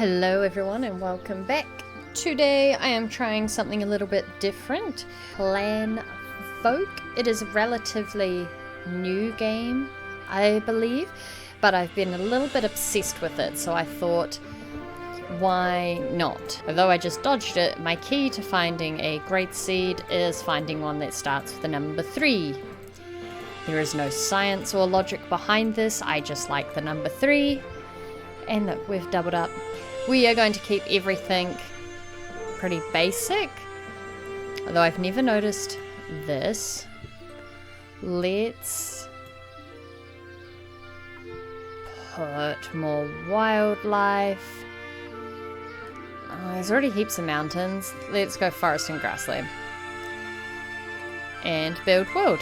Hello everyone and welcome back. Today I am trying something a little bit different. ClanFolk. It is a relatively new game, I believe, but I've been a little bit obsessed with it, so I thought, why not? Although I just dodged it, my key to finding a great seed is finding one that starts with the number 3. There is no science or logic behind this, I just like the number 3. And look, we've doubled up. We are going to keep everything pretty basic, although I've never noticed this. Let's put more wildlife. There's already heaps of mountains. Let's go forest and grassland. And build world.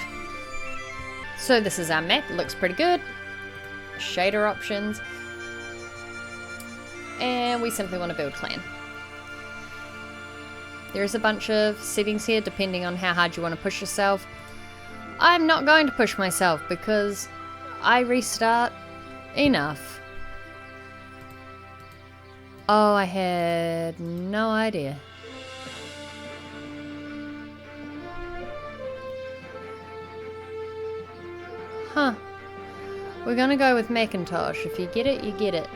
So this is our map. It looks pretty good. Shader options. And we simply want to build clan. There's a bunch of settings here depending on how hard you want to push yourself. I'm not going to push myself because I restart enough. Oh, I had no idea. Huh. We're gonna go with Macintosh. If you get it, you get it.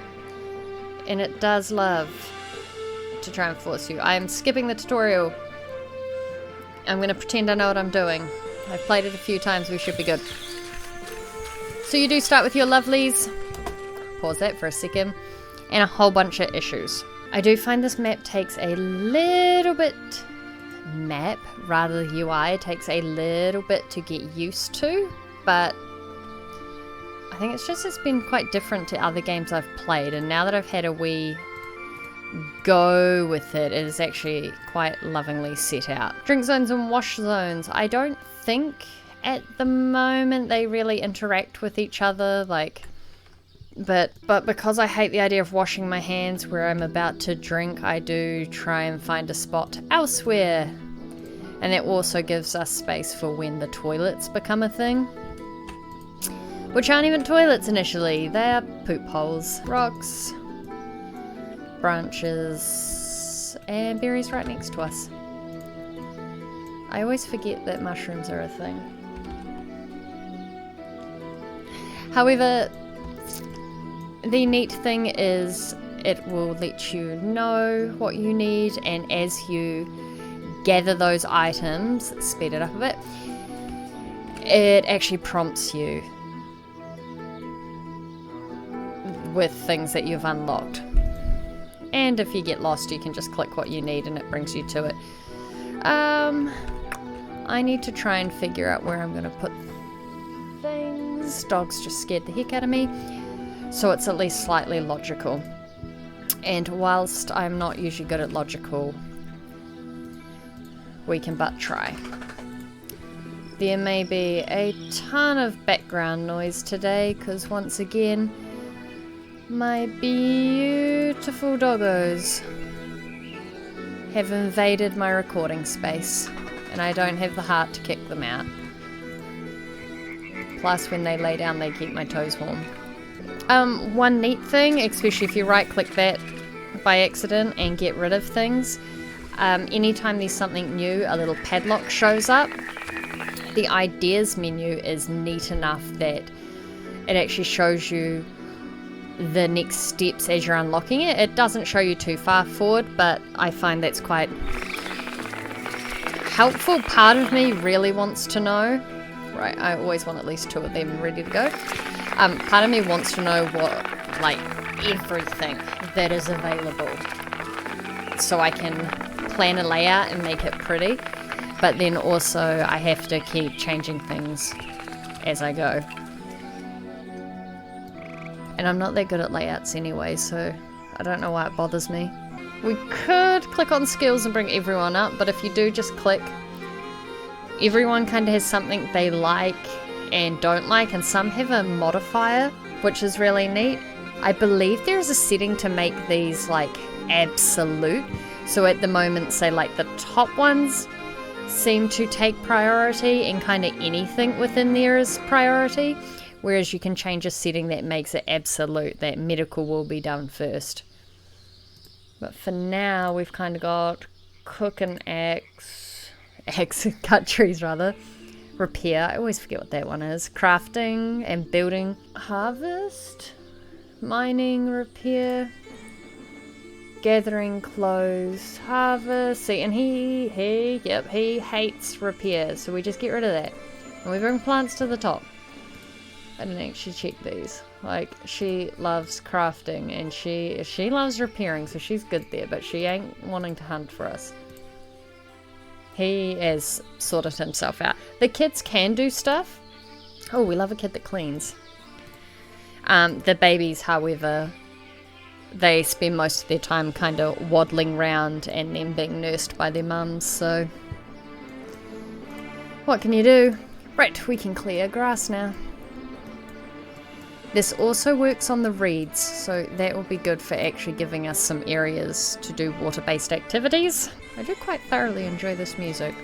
And it does love to try and force you. I am skipping the tutorial. I'm going to pretend I know what I'm doing. I've played it a few times, we should be good. So you do start with your lovelies. Pause that for a second. And a whole bunch of issues. I do find this map takes a little bit... rather the UI takes a little bit to get used to. But... I think it's been quite different to other games I've played, and now that I've had a wee go with it, it is actually quite lovingly set out. Drink zones and wash zones. I don't think at the moment they really interact with each other, but because I hate the idea of washing my hands where I'm about to drink, I do try and find a spot elsewhere. And that also gives us space for when the toilets become a thing. Which aren't even toilets initially, they are poop holes. Rocks, branches, and berries right next to us. I always forget that mushrooms are a thing. However, the neat thing is it will let you know what you need, and as you gather those items, speed it up a bit, it actually prompts you with things that you've unlocked. And if you get lost, you can just click what you need and it brings you to it. I need to try and figure out where I'm going to put things. Dogs just scared the heck out of me. So it's at least slightly logical. And whilst I'm not usually good at logical, we can but try. There may be a ton of background noise today because once again, my beautiful doggos have invaded my recording space, and I don't have the heart to kick them out. Plus, when they lay down, they keep my toes warm. One neat thing, especially if you right-click that by accident and get rid of things, anytime there's something new, a little padlock shows up. The ideas menu is neat enough that it actually shows you the next steps as you're unlocking it. It doesn't show you too far forward, but I find that's quite helpful. Part of me really wants to know, right, I always want at least 2 of them ready to go. Part of me wants to know what, everything that is available, so I can plan a layout and make it pretty, but then also I have to keep changing things as I go. And I'm not that good at layouts anyway, so I don't know why it bothers me. We could click on skills and bring everyone up, but if you do just click, everyone kind of has something they like and don't like, and some have a modifier, which is really neat. I believe there is a setting to make these absolute. So at the moment, say the top ones seem to take priority, and kind of anything within there is priority. Whereas you can change a setting that makes it absolute, that medical will be done first. But for now, we've kind of got cook and cut trees rather, repair, I always forget what that one is, crafting and building, harvest, mining, repair, gathering clothes, harvest, see, and he hates repair, so we just get rid of that. And we bring plants to the top. I didn't actually check these. Like, she loves crafting and she loves repairing, so she's good there, but she ain't wanting to hunt for us. He has sorted himself out. The kids can do stuff. Oh, we love a kid that cleans. The babies, however, they spend most of their time kind of waddling around and then being nursed by their mums, so what can you do? Right, we can clear grass now. This also works on the reeds, so that will be good for actually giving us some areas to do water-based activities. I do quite thoroughly enjoy this music.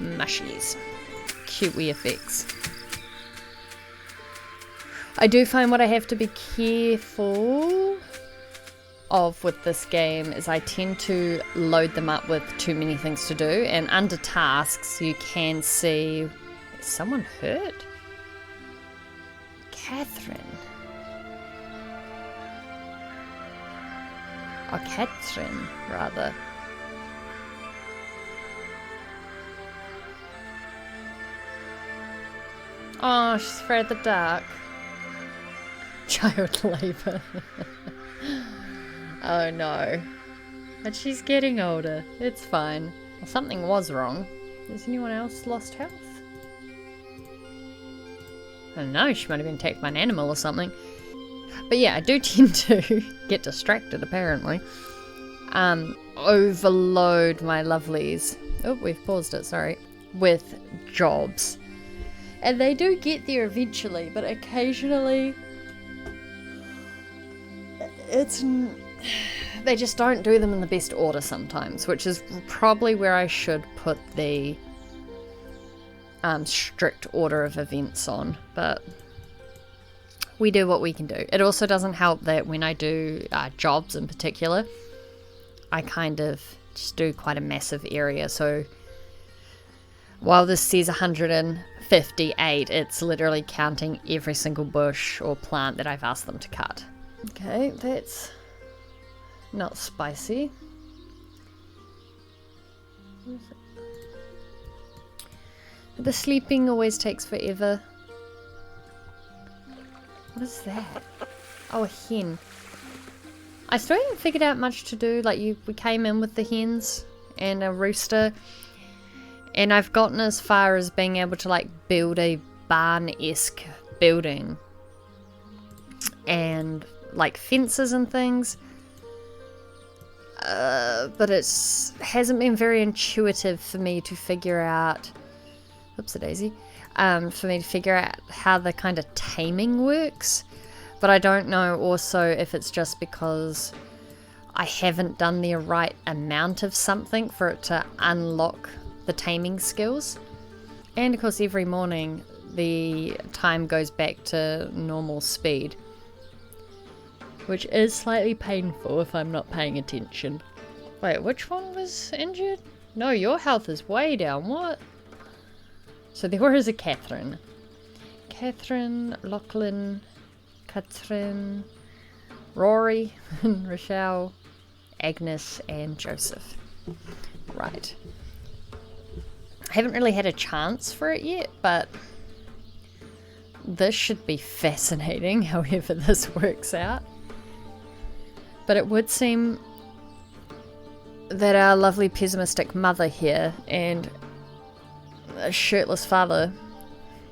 Mushies. Cute wee effects. I do find what I have to be careful of with this game is I tend to load them up with too many things to do, and under tasks you can see, is someone hurt? Catherine. Or Catherine, rather. Oh, she's afraid of the dark. Child labour. Oh no. But she's getting older. It's fine. Well, something was wrong. Has anyone else lost health? I don't know, she might have been attacked by an animal or something. But yeah, I do tend to get distracted apparently. Overload my lovelies. Oh, we've paused it, sorry. With jobs. And they do get there eventually, but occasionally they just don't do them in the best order sometimes, which is probably where I should put the strict order of events on, but we do what we can do. It also doesn't help that when I do jobs in particular, I kind of just do quite a massive area, so while this says 158, it's literally counting every single bush or plant that I've asked them to cut. Okay, that's not spicy. The sleeping always takes forever. What is that? Oh, a hen. I still haven't figured out much to do. Like, we came in with the hens and a rooster, and I've gotten as far as being able to like build a barn-esque building and like fences and things, but hasn't been very intuitive for me to figure out, oops-a-daisy, for me to figure out how the kind of taming works. But I don't know also if it's just because I haven't done the right amount of something for it to unlock the taming skills. And of course every morning the time goes back to normal speed, which is slightly painful if I'm not paying attention. Wait, which one was injured? No, your health is way down. What? So there is a Catherine. Catherine, Lachlan, Katrin, Rory, Rochelle, Agnes, and Joseph. Right. I haven't really had a chance for it yet, but this should be fascinating, however this works out. But it would seem that our lovely pessimistic mother here and a shirtless father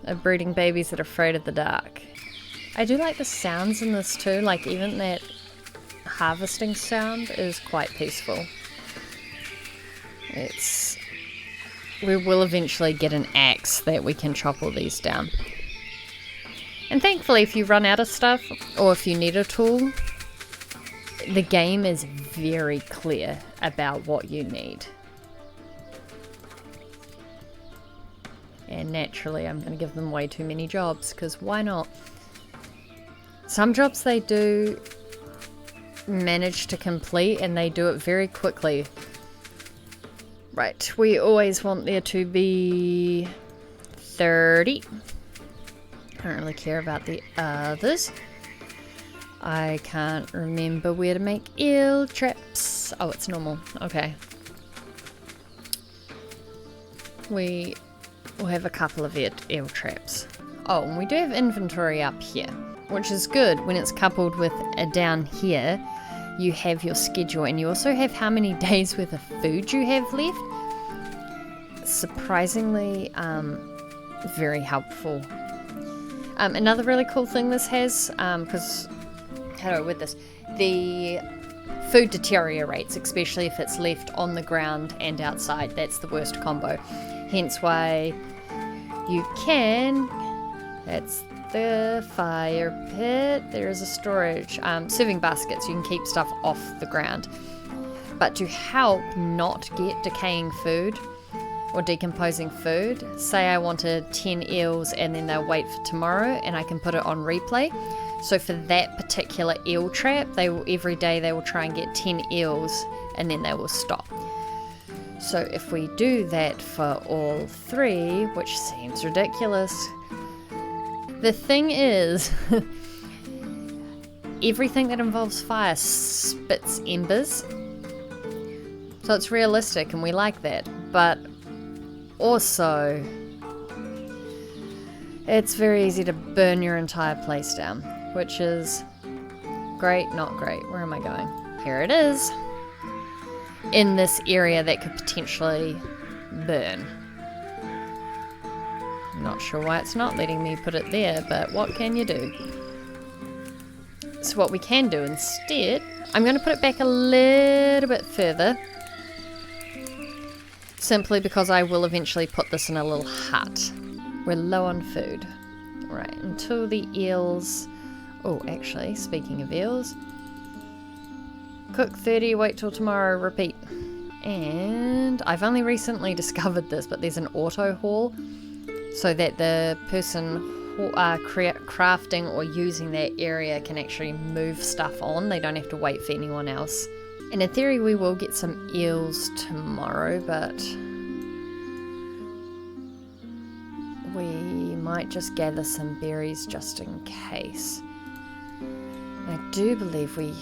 are breeding babies that are afraid of the dark. I do like the sounds in this too, like even that harvesting sound is quite peaceful. We will eventually get an axe that we can chop all these down. And thankfully if you run out of stuff, or if you need a tool, the game is very clear about what you need. And naturally I'm going to give them way too many jobs, because why not? Some jobs they do manage to complete, and they do it very quickly. Right, we always want there to be 30. I don't really care about the others. I can't remember where to make eel traps. Oh, it's normal. Okay. We will have a couple of eel traps. Oh, and we do have inventory up here, which is good when it's coupled with down here. You have your schedule, and you also have how many days worth of food you have left. Surprisingly, very helpful. Another really cool thing this has, because how do I word this? The food deteriorates, especially if it's left on the ground and outside. That's the worst combo. Hence why you can. That's the fire pit. There is a storage. Serving baskets. You can keep stuff off the ground. But to help not get decaying food or decomposing food, say I wanted 10 eels and then they'll wait for tomorrow, and I can put it on replay. So for that particular eel trap, every day they will try and get 10 eels and then they will stop. So if we do that for all 3, which seems ridiculous, the thing is, everything that involves fire spits embers. So it's realistic and we like that. But also, it's very easy to burn your entire place down, which is great, not great. Where am I going? Here it is. In this area that could potentially burn. I'm not sure why it's not letting me put it there, but what can you do? So what we can do instead, I'm going to put it back a little bit further, simply because I will eventually put this in a little hut. We're low on food. Right, until the eels... Oh, actually, speaking of eels, cook 30, wait till tomorrow, repeat. And I've only recently discovered this, but there's an auto haul, so that the person crafting or using that area can actually move stuff on. They don't have to wait for anyone else. And in theory we will get some eels tomorrow, but we might just gather some berries just in case. I do believe we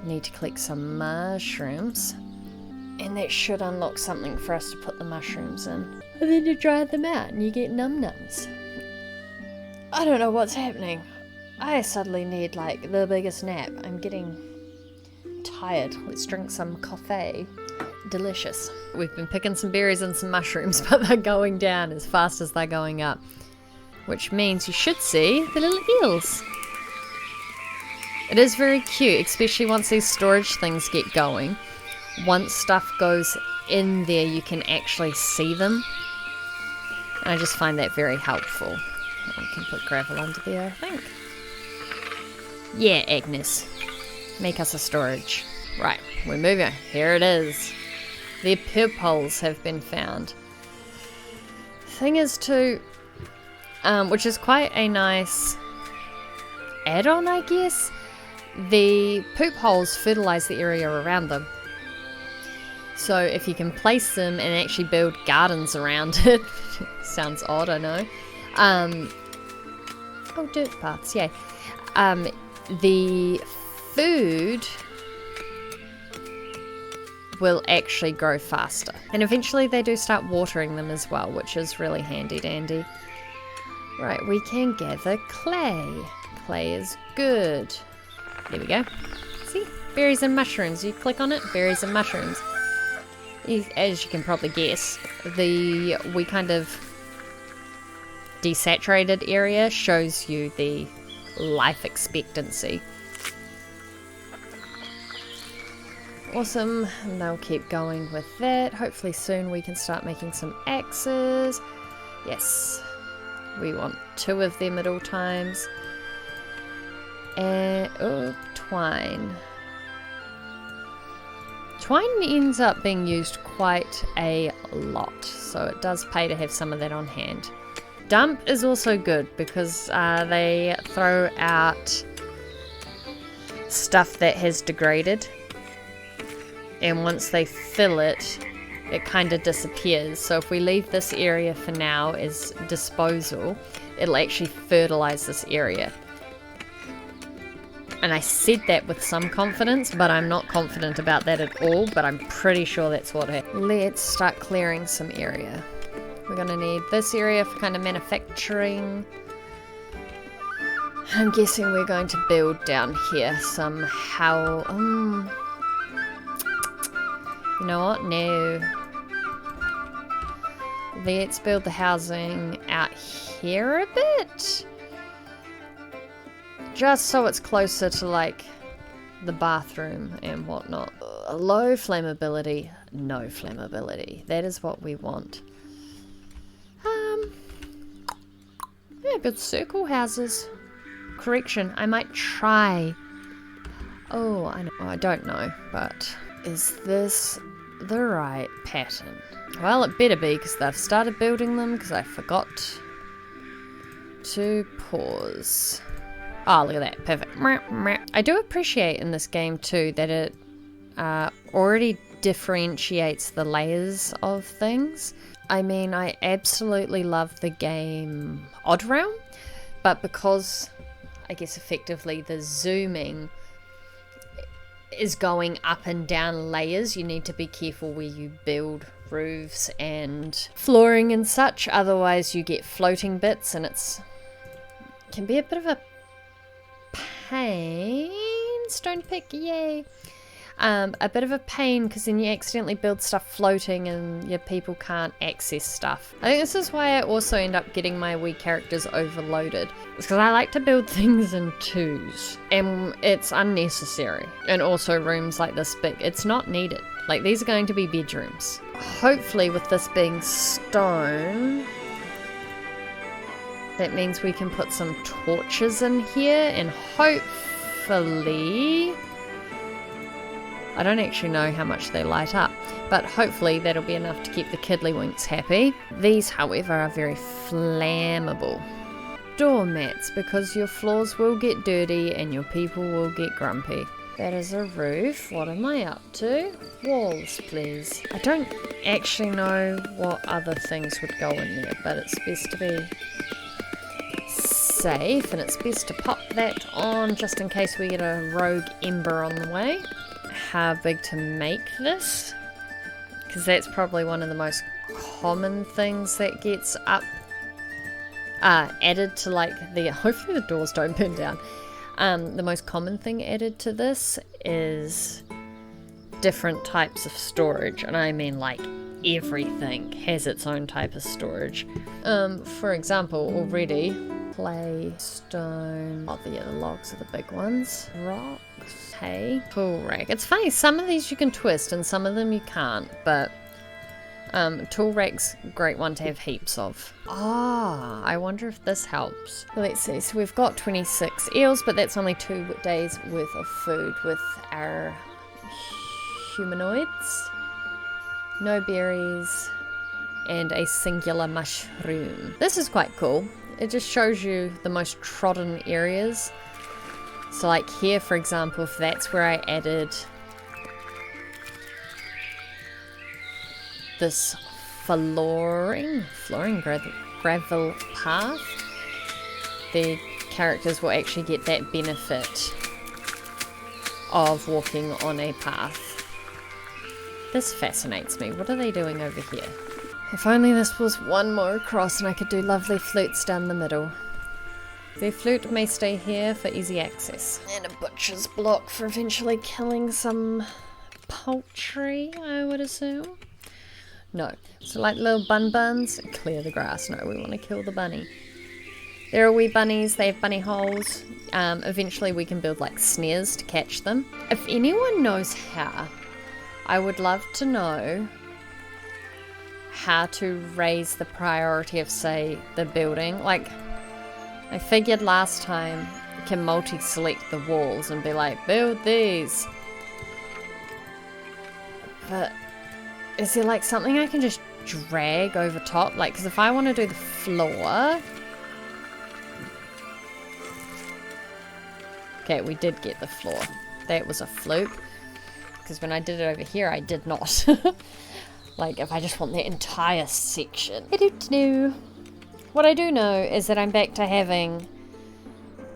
need to collect some mushrooms, and that should unlock something for us to put the mushrooms in. And then you dry them out and you get num-nums. I don't know what's happening. I suddenly need like the biggest nap. I'm getting tired. Let's drink some coffee. Delicious. We've been picking some berries and some mushrooms, but they're going down as fast as they're going up, which means you should see the little eels. It is very cute, especially once these storage things get going. Once stuff goes in there, you can actually see them. And I just find that very helpful. I can put gravel under there, I think. Yeah, Agnes. Make us a storage. Right, we're moving. Here it is. The poop holes have been found. Thing is too, which is quite a nice add-on, I guess. The poop holes fertilize the area around them. So if you can place them and actually build gardens around it, sounds odd, I know. Oh, dirt paths, yay. The food will actually grow faster. And eventually they do start watering them as well, which is really handy dandy. Right, we can gather clay. Clay is good. There we go. See? Berries and mushrooms. You click on it, berries and mushrooms. As you can probably guess, we kind of desaturated area shows you the life expectancy. Awesome, and they'll keep going with that. Hopefully soon we can start making some axes. Yes, we want 2 of them at all times. And, oh, twine. Twine ends up being used quite a lot, so it does pay to have some of that on hand. Dump is also good because they throw out stuff that has degraded. And once they fill it, it kind of disappears. So if we leave this area for now as disposal, it'll actually fertilize this area. And I said that with some confidence, but I'm not confident about that at all, but I'm pretty sure that's what happened. Let's start clearing some area. We're gonna need this area for kind of manufacturing. I'm guessing we're going to build down here somehow. You know what? No. Let's build the housing out here a bit. Just so it's closer to, like, the bathroom and whatnot. Low flammability, no flammability. That is what we want. Yeah, good circle houses. Correction, I might try. Oh, I know. I don't know, but is this the right pattern? Well, it better be, because they've started building them, because I forgot to pause. Oh, look at that. Perfect. I do appreciate in this game, too, that it already differentiates the layers of things. I mean, I absolutely love the game Odd Realm, but because, I guess, effectively the zooming is going up and down layers, you need to be careful where you build roofs and flooring and such, otherwise you get floating bits, and can be a bit of a pain. Stone pick, yay. A bit of a pain, because then you accidentally build stuff floating and your people can't access stuff. I think this is why I also end up getting my wee characters overloaded. It's because I like to build things in twos, and it's unnecessary. And also rooms like this big, it's not needed. Like, these are going to be bedrooms. Hopefully with this being stone, that means we can put some torches in here, and hopefully, I don't actually know how much they light up, but hopefully that'll be enough to keep the kiddlywinks happy. These, however, are very flammable. Doormats, because your floors will get dirty and your people will get grumpy. That is a roof. What am I up to? Walls, please. I don't actually know what other things would go in there, but it's best to be safe, and it's best to pop that on just in case we get a rogue ember on the way. How big to make this? Because that's probably one of the most common things that gets added to, like, hopefully the doors don't burn down. The most common thing added to this is different types of storage, and I mean, like, everything has its own type of storage. For example, already clay, stone, the other logs are the big ones, rocks, hay, tool rack. It's funny, some of these you can twist and some of them you can't, but tool rack's a great one to have heaps of. I wonder if this helps. Let's see, so we've got 26 eels, but that's only 2 days worth of food with our humanoids. No berries, and a singular mushroom. This is quite cool. It just shows you the most trodden areas. So like here, for example, if that's where I added this flooring gravel path, the characters will actually get that benefit of walking on a path. This fascinates me. What are they doing over here? If only this was one more across and I could do lovely flutes down the middle. The flute may stay here for easy access. And a butcher's block for eventually killing some poultry, I would assume. No. So like little buns, clear the grass. No, we want to kill the bunny. There are wee bunnies, they have bunny holes. Eventually we can build like snares to catch them. If anyone knows how, I would love to know how to raise the priority of, say, the building. Like, I figured last time you can multi-select the walls and be like, build these. But is there like something I can just drag over top? Like, because if I want to do the floor... Okay, we did get the floor. that was a fluke. Because when I did it over here, I did not. Like, if I just want the entire section. I don't know. What I do know is that I'm back to having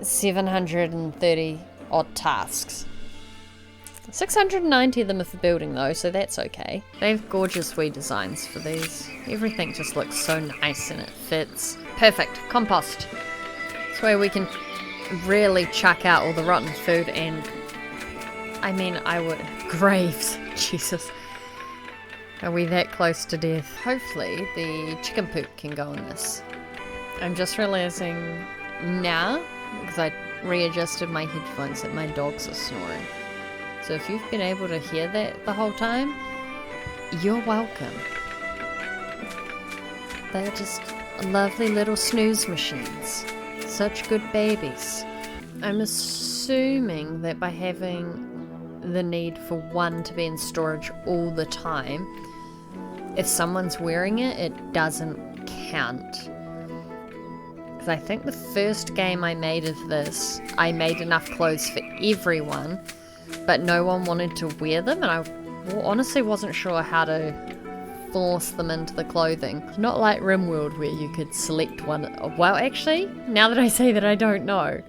730 odd tasks. 690 of them are for building though, so that's okay. They have gorgeous wee designs for these. Everything just looks so nice and it fits. Perfect. Compost. This way we can really chuck out all the rotten food and... I mean, I would... Graves. Jesus. Are we that close to death? Hopefully the chicken poop can go in this. I'm just realizing now, because I readjusted my headphones, that my dogs are snoring. So if you've been able to hear that the whole time, you're welcome. They're just lovely little snooze machines. Such good babies. I'm assuming that by having the need for one to be in storage all the time, if someone's wearing it, it doesn't count. Because I think the first game I made of this, I made enough clothes for everyone, but no one wanted to wear them, and I honestly wasn't sure how to force them into the clothing. It's not like RimWorld where you could select one. Well, actually, now that I say that, I don't know.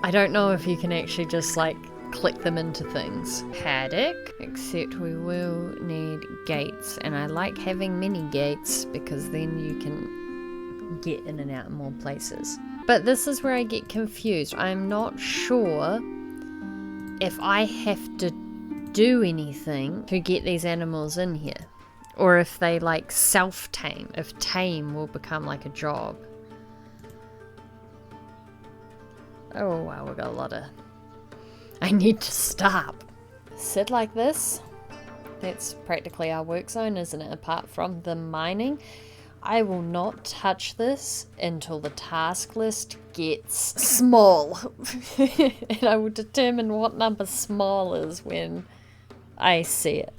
I don't know if you can actually just like click them into things. Paddock, except we will need gates, and I like having mini gates because then you can get in and out in more places. But this is where I get confused. I'm not sure if I have to do anything to get these animals in here, or if they like self-tame, if tame will become like a job. Oh wow, we've got a lot of... I need to stop. Sit like this. That's practically our work zone, isn't it? Apart from the mining. I will not touch this until the task list gets small. And I will determine what number small is when I see it.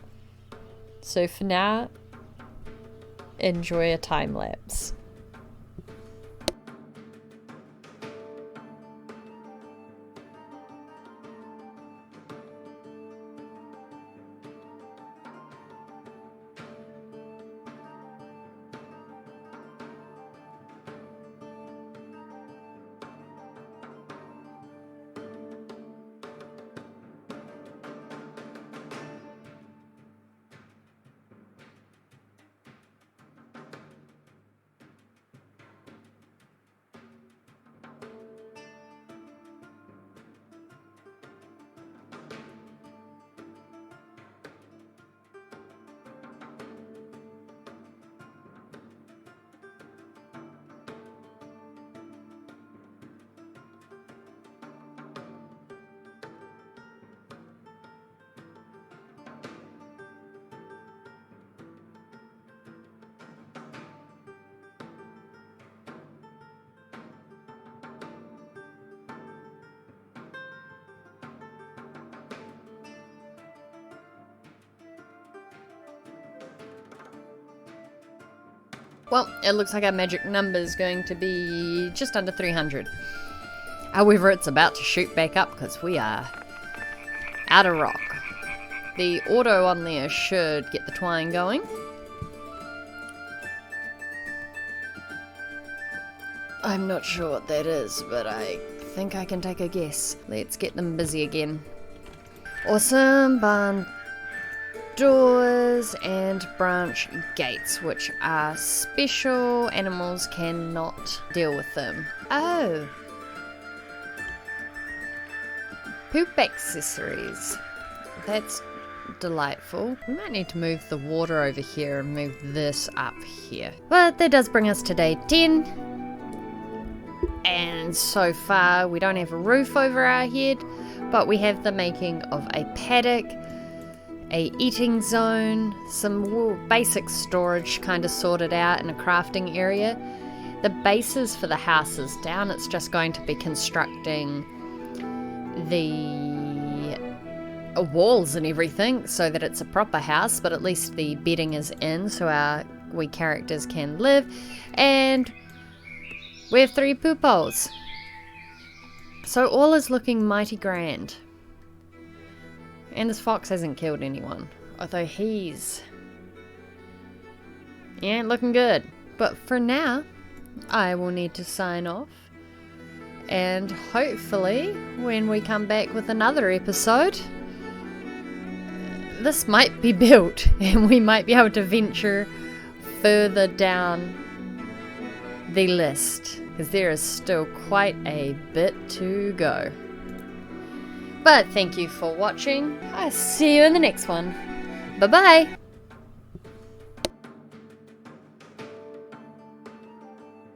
So for now, enjoy a time lapse. Well, it looks like our magic number is going to be just under 300. However, it's about to shoot back up because we are out of rock. The auto on there should get the twine going. I'm not sure what that is, but I think I can take a guess. Let's get them busy again. Awesome. Barn doors and branch gates, which are special. Animals cannot deal with them. Oh. Poop accessories. That's delightful. We might need to move the water over here and move this up here. But that does bring us to day 10. And so far we don't have a roof over our head, but we have the making of a paddock, a eating zone, some basic storage kind of sorted out, and a crafting area. The bases for the houses down, it's just going to be constructing the walls and everything so that it's a proper house, but at least the bedding is in so our wee characters can live. And we have 3 poop holes. So all is looking mighty grand. And this fox hasn't killed anyone. Although he ain't looking good. But for now, I will need to sign off. And hopefully, when we come back with another episode, this might be built and we might be able to venture further down the list, because there is still quite a bit to go. But thank you for watching. I'll see you in the next one. Bye bye.